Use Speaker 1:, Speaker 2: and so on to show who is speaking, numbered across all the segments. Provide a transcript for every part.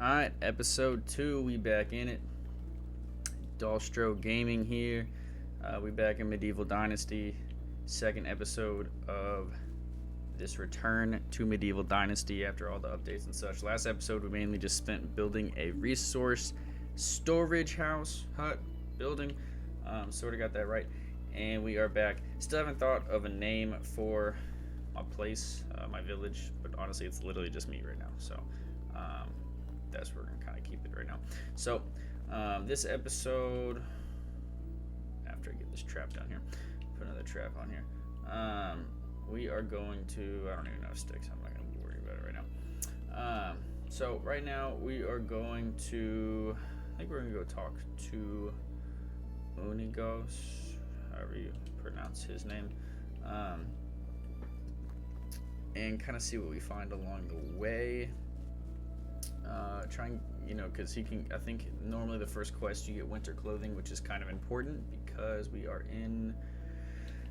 Speaker 1: Alright, episode 2, we back in it. DalstroGaming here. We back in Medieval Dynasty. Second episode of this return to Medieval Dynasty after all the updates and such. Last episode we mainly just spent building a resource storage house, hut, building. Sort of got that right. And we are back. Still haven't thought of a name for my place, my village, but honestly it's literally just me right now. So that's where we're gonna kind of keep it right now. So this episode, after I get this trap down here, put another trap on here, we are going to, I don't even know sticks, I'm not gonna worry about it right now. So right now we are going to, I think we're gonna go talk to Unigos, however you pronounce his name, and kind of see what we find along the way. Trying, because he can, I think normally the first quest you get winter clothing, which is kind of important because we are in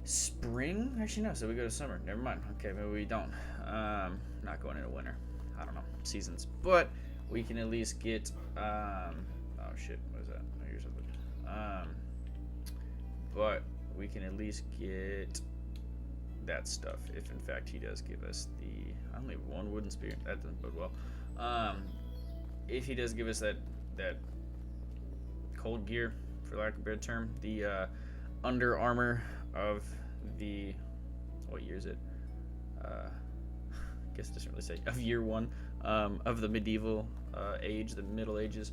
Speaker 1: spring. Actually, no, so we go to summer. Never mind. Okay, maybe we don't. Not going into winter. I don't know. Seasons. But we can at least get, oh shit, what is that? Oh, here's something. But we can at least get that stuff if in fact he does give us the, I only have one wooden spear. That doesn't bode well. If he does give us that cold gear, for lack of a better term, the under armor of the, what year is it? I guess it doesn't really say, of year 1 of the medieval age, the Middle Ages,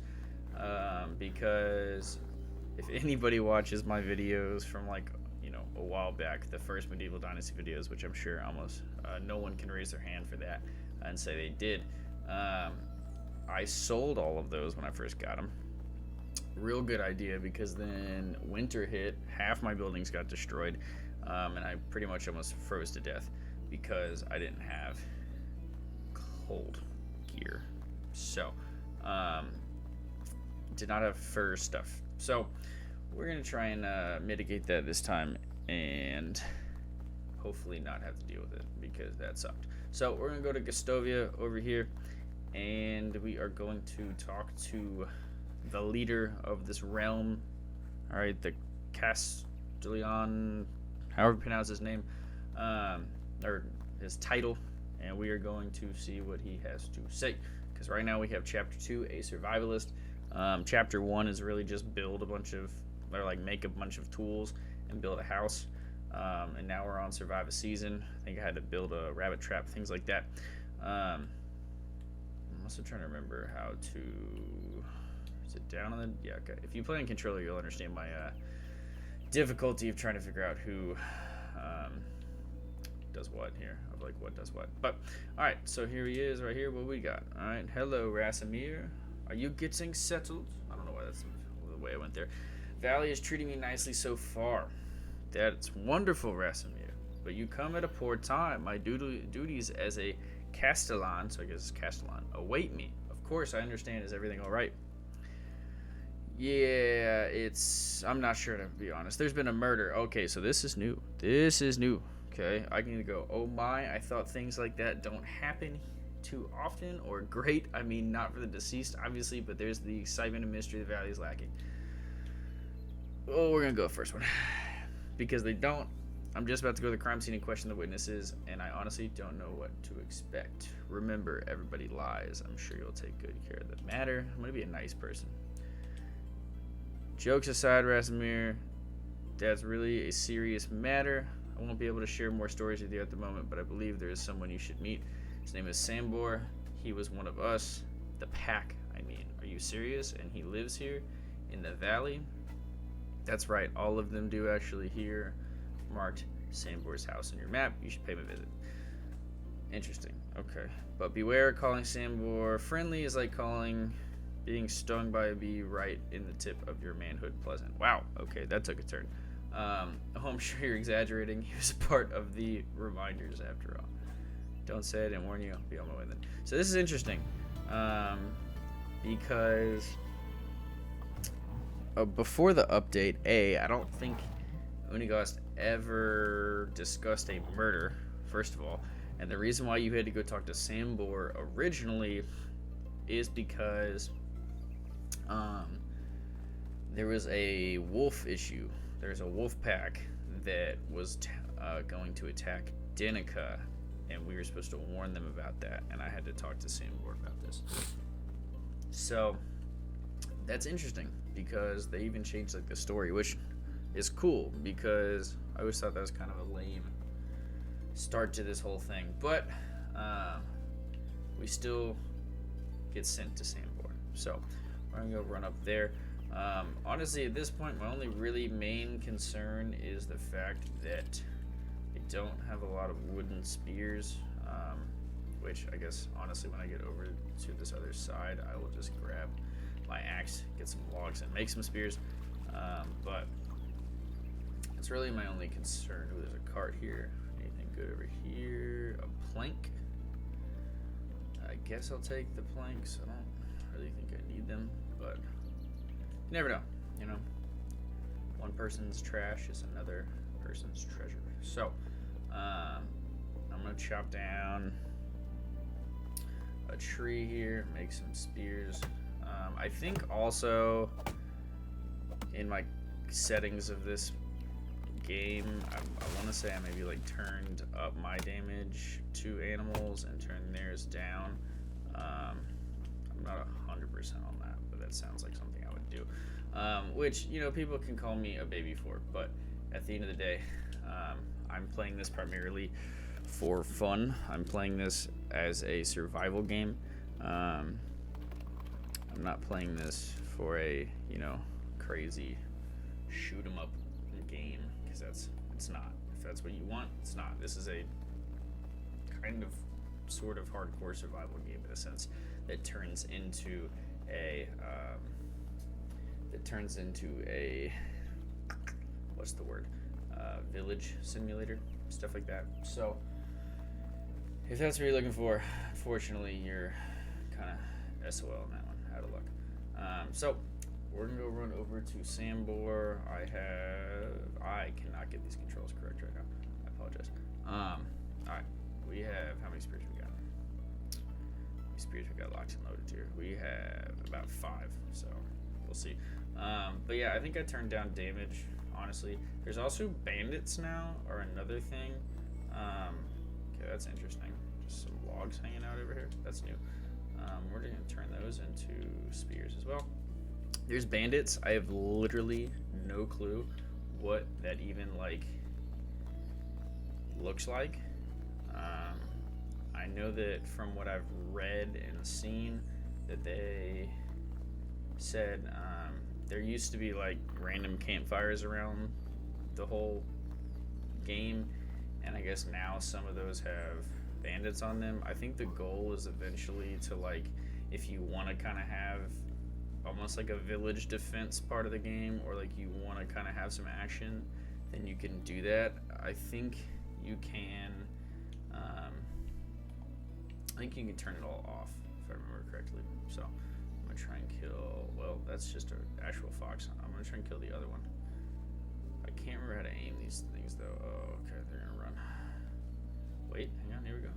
Speaker 1: because if anybody watches my videos from like a while back, the first Medieval Dynasty videos, which I'm sure almost no one can raise their hand for that and say they did. I sold all of those when I first got them. Real good idea, because then winter hit, half my buildings got destroyed, and I pretty much almost froze to death because I didn't have cold gear. So, did not have fur stuff. So, we're going to try and mitigate that this time and hopefully not have to deal with it because that sucked. So, we're going to go to Gustovia over here, and we are going to talk to the leader of this realm. All right, the Castellan, however you pronounce his name, or his title, and we are going to see what he has to say. Because right now we have Chapter 2, a survivalist. Chapter 1 is really just build a bunch of, or like make a bunch of tools and build a house. And now we're on survive a season. I think I had to build a rabbit trap, things like that. I'm also trying to remember how to, is it down on the, yeah, okay. If you play on controller, you'll understand my difficulty of trying to figure out who does what here, of like what does what. But all right, so here he is right here. What we got? All right, hello Rasamir, are you getting settled? I don't know why that's the way I went there. Valley is treating me nicely so far. That's wonderful, Rasamir, but you come at a poor time. My duties as a Castellan, so I guess it's Castellan, await me. Of course, I understand. Is everything all right? Yeah, I'm not sure, to be honest. There's been a murder. Okay, so this is new. This is new. Okay, I can either go, oh my, I thought things like that don't happen too often, or great, I mean, not for the deceased, obviously, but there's the excitement and mystery the Valley is lacking. Oh, we're gonna go first one. Because they don't. I'm just about to go to the crime scene and question the witnesses, and I honestly don't know what to expect. Remember, everybody lies. I'm sure you'll take good care of the matter. I'm gonna be a nice person. Jokes aside, Rasamir, that's really a serious matter. I won't be able to share more stories with you at the moment, but I believe there is someone you should meet. His name is Sambor. He was one of us. The pack, I mean. Are you serious? And he lives here in the valley? That's right, all of them do actually here. Marked Sambor's house on your map. You should pay him a visit. Interesting. Okay. But beware, calling Sambor friendly is like calling being stung by a bee right in the tip of your manhood pleasant. Wow. Okay, that took a turn. Oh, I'm sure you're exaggerating. He was part of the reminders after all. Don't say I didn't warn you. I'll be on my way then. So this is interesting. Because before the update, I don't think Unigos ever discussed a murder, first of all. And the reason why you had to go talk to Sambor originally is because there was a wolf issue. There's a wolf pack that was going to attack Dinica, and we were supposed to warn them about that, and I had to talk to Sambor about this. So that's interesting because they even changed like the story, which is cool because I always thought that was kind of a lame start to this whole thing, but we still get sent to Sambor. So we're gonna go run up there. Honestly, at this point, my only really main concern is the fact that I don't have a lot of wooden spears, which I guess, honestly, when I get over to this other side, I will just grab my axe, get some logs, and make some spears. But it's really my only concern. Ooh, there's a cart here. Anything good over here? A plank. I guess I'll take the planks. I don't really think I need them, but you never know, you know. One person's trash is another person's treasure. So, I'm gonna chop down a tree here, make some spears. I think also in my settings of this game, I want to say I maybe like turned up my damage to animals and turned theirs down. I'm not 100% on that, but that sounds like something I would do. Which, you know, people can call me a baby for, but at the end of the day, I'm playing this primarily for fun. I'm playing this as a survival game. I'm not playing this for a, you know, crazy shoot 'em up game, because it's not. If that's what you want, it's not. This is a kind of sort of hardcore survival game in a sense that turns into a what's the word, village simulator, stuff like that. So if that's what you're looking for, unfortunately you're kind of SOL on that one, out of luck. So we're gonna go run over to Sambor. I cannot get these controls correct right now. I apologize. Alright, we have, how many spears we got? How many spears we got locked and loaded here? We have about 5, so we'll see. But yeah, I think I turned down damage, honestly. There's also bandits now, or another thing. Okay, that's interesting. Just some logs hanging out over here. That's new. We're gonna turn those into spears as well. There's bandits. I have literally no clue what that even like looks like. I know that from what I've read and seen that they said there used to be like random campfires around the whole game, and I guess now some of those have bandits on them. I think the goal is eventually to, like, if you want to kind of have almost like a village defense part of the game, or like you want to kind of have some action, then you can do that. I think you can turn it all off, if I remember correctly. So I'm gonna try and kill, well, that's just an actual fox. I'm gonna try and kill the other one. I can't remember how to aim these things though. Oh, okay, they're gonna run. Wait, hang on, here we go.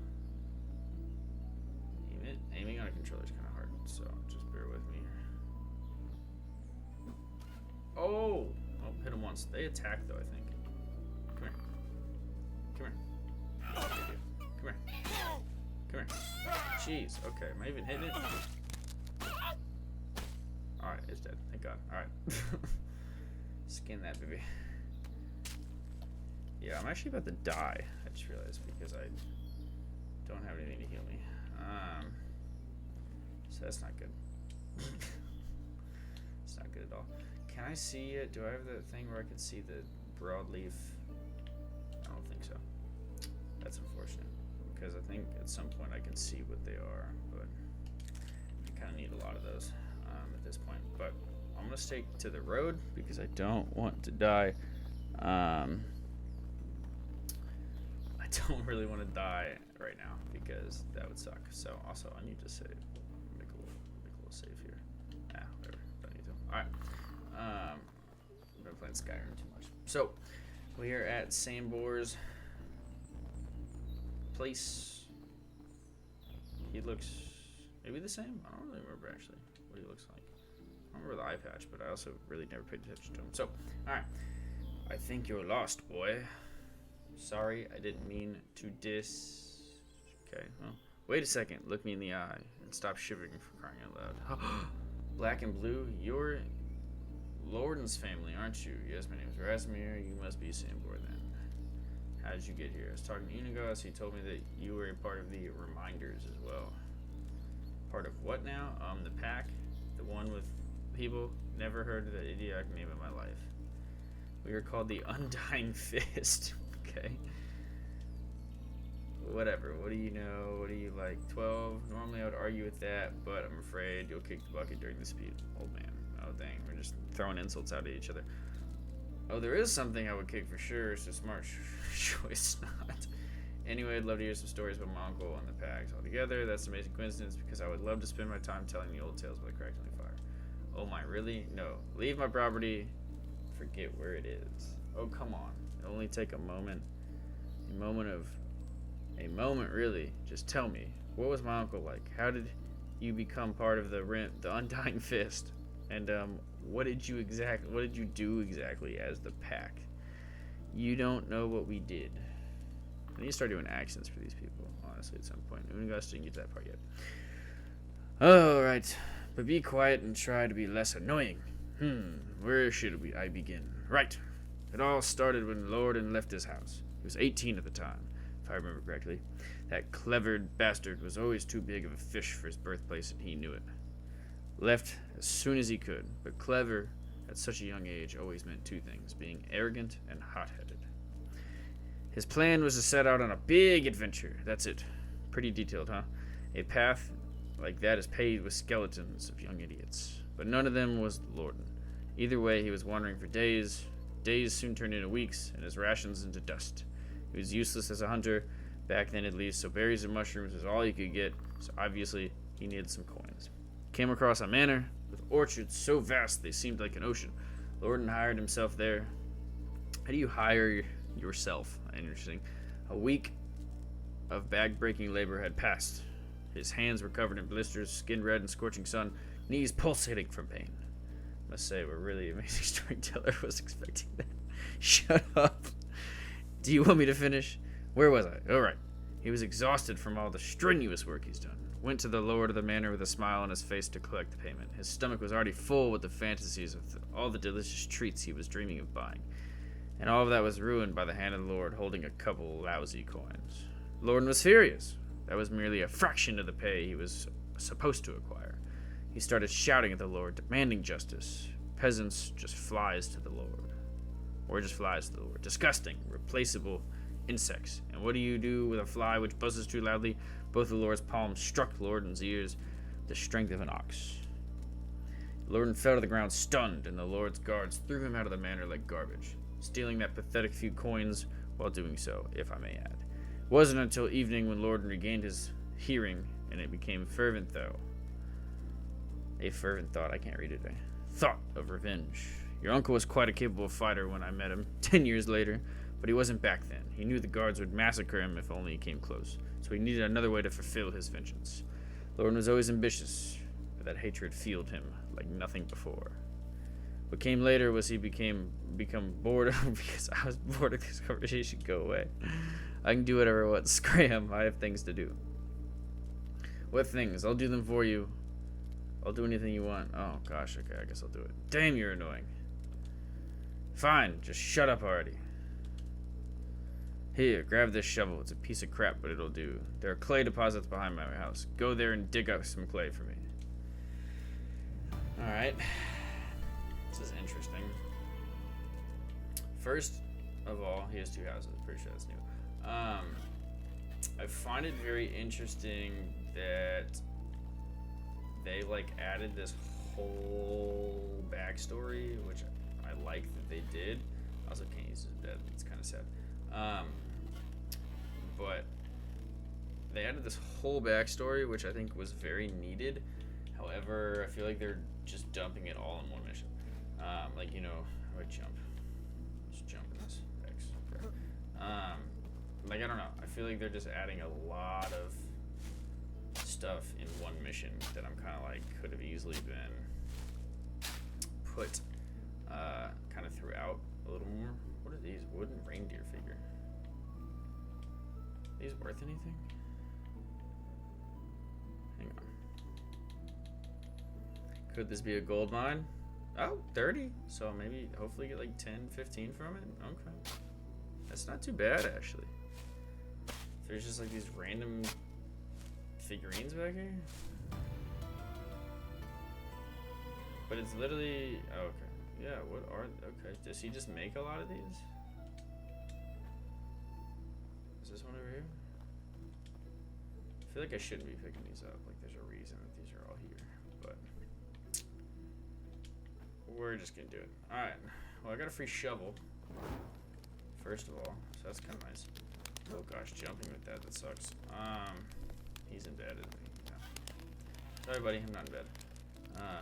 Speaker 1: Aiming on a controller is kind of hard, so just bear with me here. Oh, hit him once. They attack though, I think. Come here. Come here. Come here. Come here. Jeez. Okay, am I even hitting it? All right, it's dead. Thank God. All right. Skin that baby. Yeah, I'm actually about to die. I just realized because I don't have anything to heal me. So that's not good. It's not good at all. Can I see it? Do I have the thing where I can see the broadleaf? I don't think so. That's unfortunate, because I think at some point I can see what they are, but I kind of need a lot of those at this point. But I'm gonna stick to the road because I don't want to die. I don't really want to die right now because that would suck. So also I need to save. Make a little save here. Whatever. Don't need to. All right. I've been playing Skyrim too much. So we are at Sambor's place. He looks Maybe the same? I don't really remember actually what he looks like. I remember the eye patch, but I also really never paid attention to him. So, alright. I think you're lost, boy. Sorry, I didn't mean to Okay, well, wait a second. Look me in the eye and stop shivering for crying out loud. Black and blue? You're Lorden's family, aren't you? Yes, my name is Rasimir. You must be Sambor then. How did you get here? I was talking to Unigos. He told me that you were a part of the Reminders as well. Part of what now? The pack? The one with people? Never heard of that idiotic name in my life. We are called the Undying Fist. Okay. Whatever. What do you know? What do you like? 12? Normally I would argue with that, but I'm afraid you'll kick the bucket during the speed. Old man. Oh, dang. We're just throwing insults out at each other. Oh, there is something I would kick for sure. It's a smart choice not. Anyway, I'd love to hear some stories about my uncle and the packs altogether. That's an amazing coincidence because I would love to spend my time telling the old tales by crackling fire. Oh my, really? No. Leave my property. Forget where it is. Oh, come on. It'll only take a moment. A moment, really. Just tell me. What was my uncle like? How did you become part of the Undying Fist? And, what did you do exactly as the pack? You don't know what we did. I need to start doing accents for these people, honestly, at some point. Unigos didn't get to that part yet. Alright. But be quiet and try to be less annoying. Where should I begin? Right. It all started when Lorden left his house. He was 18 at the time, if I remember correctly. That clever bastard was always too big of a fish for his birthplace, and he knew it. Left as soon as he could, but clever at such a young age always meant two things, being arrogant and hot-headed. His plan was to set out on a big adventure. That's it. Pretty detailed, huh? A path like that is paved with skeletons of young idiots. But none of them was Lorden. Either way, he was wandering for days. Days soon turned into weeks, and his rations into dust. He was useless as a hunter, back then at least, so berries and mushrooms was all he could get, so obviously he needed some coins. Came across a manor with orchards so vast they seemed like an ocean. Lorden hired himself there. How do you hire yourself? Interesting. A week of bag-breaking labor had passed. His hands were covered in blisters, skin red in scorching sun, knees pulsating from pain. Must say, we're really amazing storyteller. I was expecting that. Shut up. Do you want me to finish? Where was I? All right. He was exhausted from all the strenuous work he's done. Went to the lord of the manor with a smile on his face to collect the payment. His stomach was already full with the fantasies of all the delicious treats he was dreaming of buying. And all of that was ruined by the hand of the lord holding a couple lousy coins. Lorden was furious. That was merely a fraction of the pay he was supposed to acquire. He started shouting at the lord, demanding justice. Peasants just flies to the lord. Or just flies to the lord. Disgusting, replaceable insects. And what do you do with a fly which buzzes too loudly? Both the lord's palms struck Lorden's ears with the strength of an ox. Lorden fell to the ground stunned, and the lord's guards threw him out of the manor like garbage, stealing that pathetic few coins while doing so, if I may add. It wasn't until evening when Lorden regained his hearing, and it became fervent though. A fervent thought, I can't read it. Thought of revenge. Your uncle was quite a capable fighter when I met him 10 years later, but he wasn't back then. He knew the guards would massacre him if only he came close, so he needed another way to fulfill his vengeance. Lorden was always ambitious, but that hatred fueled him like nothing before. What came later was he become bored because I was bored of this conversation. Go away. I can do whatever I want. Scram. I have things to do. What things? I'll do them for you. I'll do anything you want. Oh gosh, okay, I guess I'll do it. Damn, you're annoying. Fine, just shut up already. Here, grab this shovel. It's a piece of crap, but it'll do. There are clay deposits behind my house. Go there and dig up some clay for me. Alright. This is interesting. First of all, he has two houses. Pretty sure that's new. I find it very interesting that they added this whole backstory, which I like that they did. I also can't use it. It's kind of sad. But they added this whole backstory, which I think was very needed. However, I feel like they're just dumping it all in one mission. How do I jump? Just jump in this X. Okay. I don't know. I feel like they're just adding a lot of stuff in one mission that I'm kind of like could have easily been put kind of throughout a little more. What are these? Wooden reindeer figure. Are these worth anything? Hang on. Could this be a gold mine? Oh, 30. So maybe, hopefully get like 10, 15 from it. Okay. That's not too bad, actually. There's just like these random figurines back here. But it's literally, oh, okay. Yeah, what are, okay. Does he just make a lot of these? Is this one over here? I feel like I shouldn't be picking these up. Like there's a reason that these are all here. But we're just gonna do it. Alright. Well, I got a free shovel. First of all. So that's kind of nice. Oh gosh, jumping with that sucks. He's in bed, isn't he? Yeah. Sorry buddy, I'm not in bed.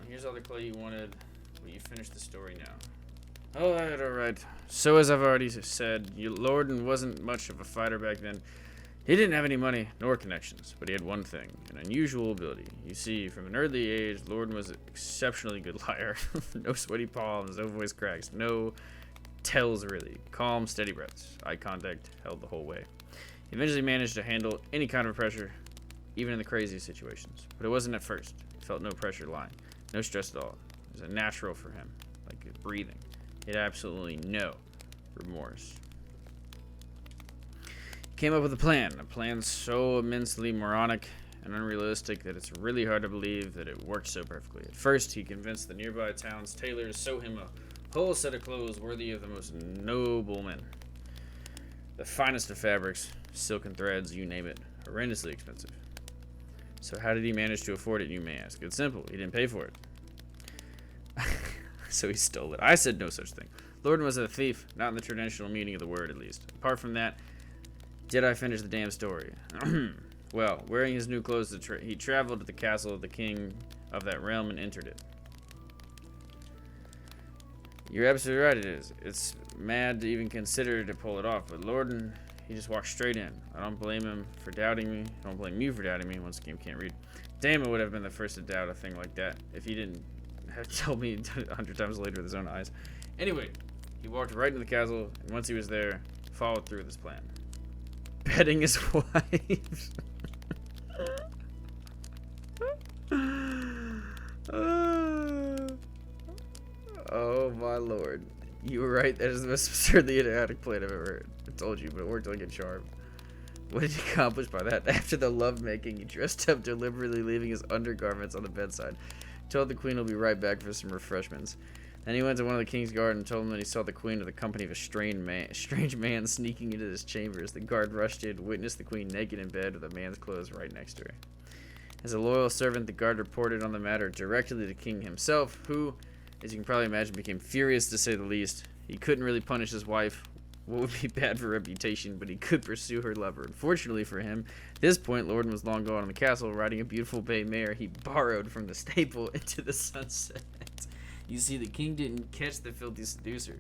Speaker 1: Here's all the clay you wanted. Well, you finished the story now. Alright. So as I've already said, Lorden wasn't much of a fighter back then. He didn't have any money nor connections, but he had one thing, an unusual ability. You see, from an early age, Lorden was an exceptionally good liar. No sweaty palms, no voice cracks, no tells really. Calm, steady breaths. Eye contact held the whole way. He eventually managed to handle any kind of pressure, even in the craziest situations. But it wasn't at first. He felt no pressure lying, no stress at all. It was a natural for him, like breathing. He had absolutely no remorse. He came up with a plan so immensely moronic and unrealistic that it's really hard to believe that it worked so perfectly. At first, he convinced the nearby town's tailor to sew him a whole set of clothes worthy of the most noble men. The finest of fabrics, silken threads, you name it, horrendously expensive. So how did he manage to afford it, you may ask? It's simple, he didn't pay for it. So he stole it. I said no such thing. Lorden was a thief, not in the traditional meaning of the word at least. Apart from that, did I finish the damn story? Well, wearing his new clothes, he traveled to the castle of the king of that realm and entered it. You're absolutely right, it is. It's mad to even consider to pull it off, but Lorden, he just walked straight in. I don't blame him for doubting me. I don't blame you for doubting me. Once again, can't read. Damon would have been the first to doubt a thing like that if he didn't have told me 100 times later with his own eyes. Anyway, he walked right into the castle, and once he was there, followed through with his plan. Betting his wife. Oh my lord. You were right, that is the most absurdly idiotic plan I've ever heard. I told you, but it worked like a charm. What did he accomplish by that? After the lovemaking, he dressed up, deliberately leaving his undergarments on the bedside. Told the queen he'll be right back for some refreshments. Then he went to one of the king's guard and told him that he saw the queen with the company of a strange man sneaking into his chambers. The guard rushed in, witnessed the queen naked in bed with a man's clothes right next to her. As a loyal servant, the guard reported on the matter directly to the king himself, who, as you can probably imagine, became furious to say the least. He couldn't really punish his wife, what would be bad for reputation, but he could pursue her lover. Unfortunately for him, at this point, Lorden was long gone in the castle, riding a beautiful bay mare he borrowed from the stable into the sunset. You see, the king didn't catch the filthy seducer,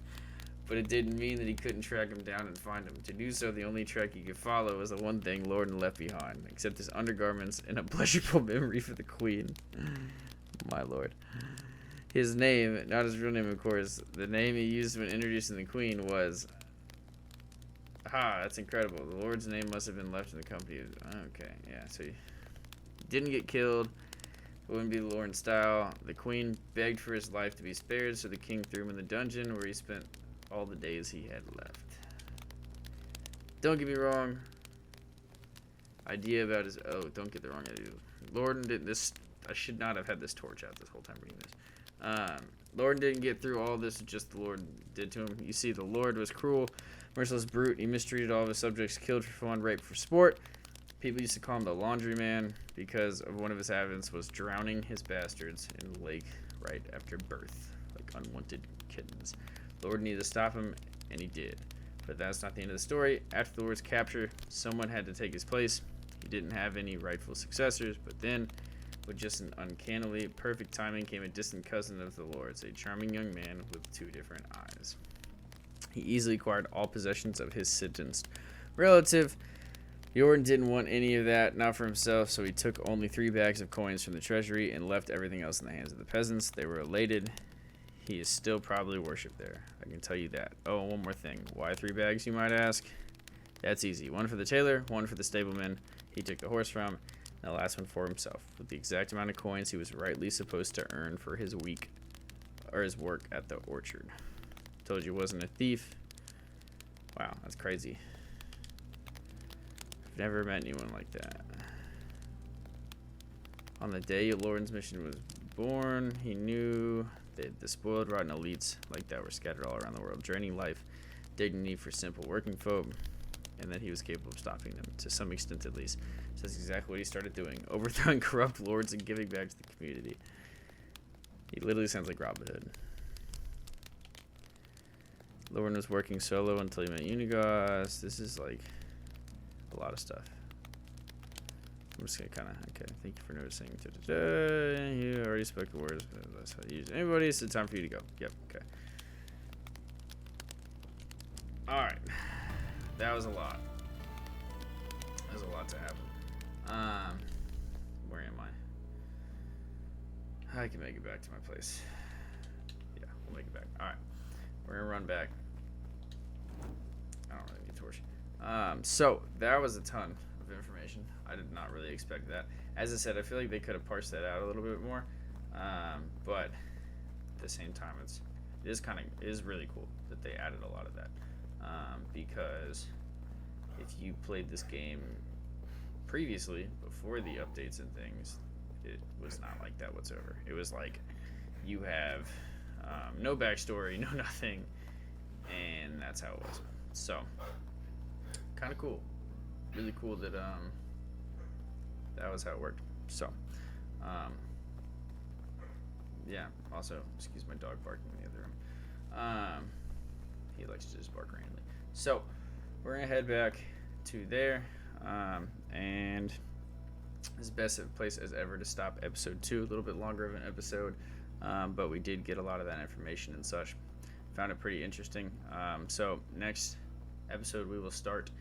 Speaker 1: but it didn't mean that he couldn't track him down and find him. To do so, the only track he could follow was the one thing Lorden left behind, except his undergarments and a pleasurable memory for the queen. My lord. His name, not his real name, of course, the name he used when introducing the queen was... Ah, that's incredible. The Lord's name must have been left in the company. Okay, yeah, so he didn't get killed. It wouldn't be the Lorden style. The queen begged for his life to be spared, so the king threw him in the dungeon where he spent all the days he had left. Don't get me wrong. Idea about his... Oh, don't get the wrong idea. Lorden did this... I should not have had this torch out this whole time reading this. Lorden didn't get through all this, just the Lord did to him. You see, the Lord was cruel, merciless brute. He mistreated all of his subjects, killed for fun, raped for sport. People used to call him the laundryman because of one of his habits was drowning his bastards in the lake right after birth, like unwanted kittens. Lord needed to stop him, and he did. But that's not the end of the story. After the Lord's capture, someone had to take his place. He didn't have any rightful successors, but then, with just an uncannily perfect timing, came a distant cousin of the Lord's, a charming young man with two different eyes. He easily acquired all possessions of his sentenced relative. Jordan didn't want any of that, not for himself, so he took only 3 bags of coins from the treasury and left everything else in the hands of the peasants. They were elated. He is still probably worshipped there. I can tell you that. Oh, one more thing. Why 3 bags, you might ask? That's easy. 1 for the tailor, 1 for the stableman he took the horse from, and the last one for himself, with the exact amount of coins he was rightly supposed to earn for his week or his work at the orchard. Told you wasn't a thief. Wow, that's crazy. I've never met anyone like that. On the day Lauren's mission was born, he knew that the spoiled, rotten elites like that were scattered all around the world, draining life, dignity for simple working folk, and that he was capable of stopping them, to some extent at least. So that's exactly what he started doing, overthrowing corrupt lords and giving back to the community. He literally sounds like Robin Hood. Lauren was working solo until he met Unigos. This is like a lot of stuff. I'm just gonna kind of, okay, thank you for noticing. You already spoke the words, but that's how you use anybody. It's time for you to go. Yep, okay. Alright. That was a lot. That was a lot to happen. Where am I? I can make it back to my place. Yeah, we'll make it back. Alright. We're gonna run back. I don't really need a torch. So that was a ton of information. I did not really expect that. As I said, I feel like they could have parsed that out a little bit more. But at the same time, it is really cool that they added a lot of that. Because if you played this game previously, before the updates and things, it was not like that whatsoever. It was like you have no backstory, no nothing, and that's how it was. So, kind of cool. Really cool that that was how it worked. So, yeah. Also, excuse my dog barking in the other room. He likes to just bark randomly. So, we're gonna head back to there, and this is the best place as ever to stop episode 2. A little bit longer of an episode, but we did get a lot of that information and such. Found it pretty interesting. So next episode we will start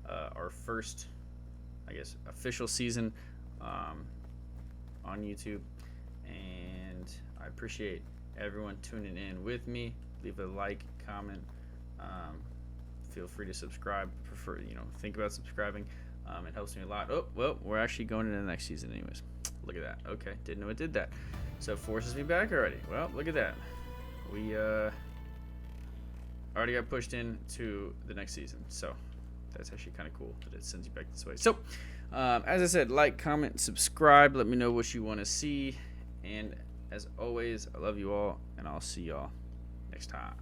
Speaker 1: our first, I guess, official season on YouTube, and I appreciate everyone tuning in with me. Leave a like, comment. Feel free to subscribe. Think about subscribing. It helps me a lot. Oh, well, we're actually going into the next season anyways. Look at that. Okay, didn't know it did that. So it forces me back already. Well, look at that. We already got pushed into the next season. So that's actually kind of cool that it sends you back this way. So, as I said, like, comment, subscribe. Let me know what you want to see. And as always, I love you all, and I'll see y'all next time.